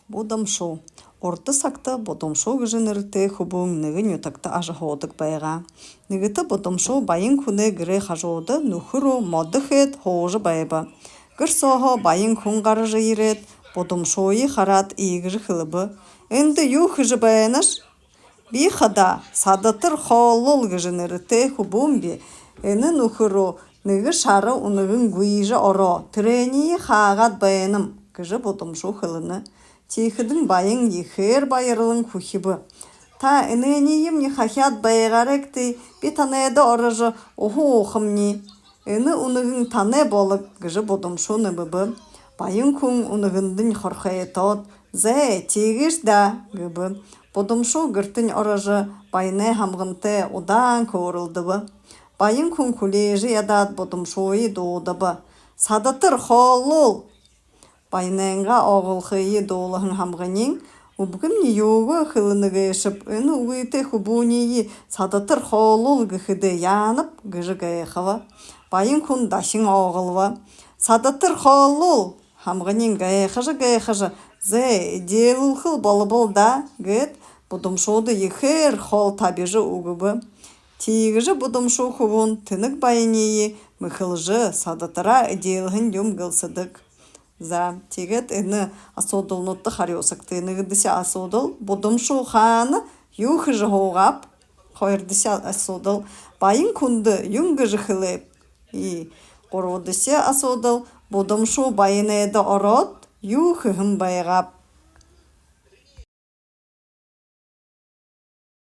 Бодомшу. Орты сакта бодомшу гыжынырты хубун ныгын ютакта ажаходык байга. Ныгыты бодомшу байын күні гірі хажоды нүхіру моддыхет хоожы байба. Гыр соho байын күн қарыжы ерет, бодомшуи харат иегіжі хылыбы. Энді ю хыжы байыныш? Би хада садатыр холол гыжынырты хубун би. Эні нүхіру нıгы шары уныгын гуйжы оро. Трени хағат байыным гыжы бодомшу хылыны. Тихидin bayın yıхыр bayırılın кухибы. Та эненiyim не хахят байыгаректи bir tane de orajı ohu ohımni. Eni unuğun tane bolık gıcı bodumşu nıbıbı. Bayın kun unuğundun хорхаетот. Ze tigiş da gıbı. Bodumşu gırtın orajı bayne hamgınte odan koğuruldıbı. Bayın kun kuleji yadat bodumşuyu doğudıbı. Sadatır холол. Байненга оғылхыйы долығын хамғанен, ұбгімні йоғы қылыны ғайшып, үні ұйты хубунейі садатыр холол ғыхыды янып ғыжы ғайқыва. Байын күн дашын оғылва. Садатыр холол хамғанен ғайқыжы, зэ делылхыл болы-бол да ғыт, бұдымшуды ехір хол табижы ұғыбы. Тегіжі бұдымшу хубун тынық байынейі мұхылжы садатыра делығын юм ғылсыдық. За, тегет эны асодол нотты хариосакты, нығыдысы асодол, бодымшу ханы юхыжы хоғап, қойырдысы асодол, байын күнді юңгыжы хылып, и қородысы асодол, бодымшу байын әді ород, юхыхын байғап.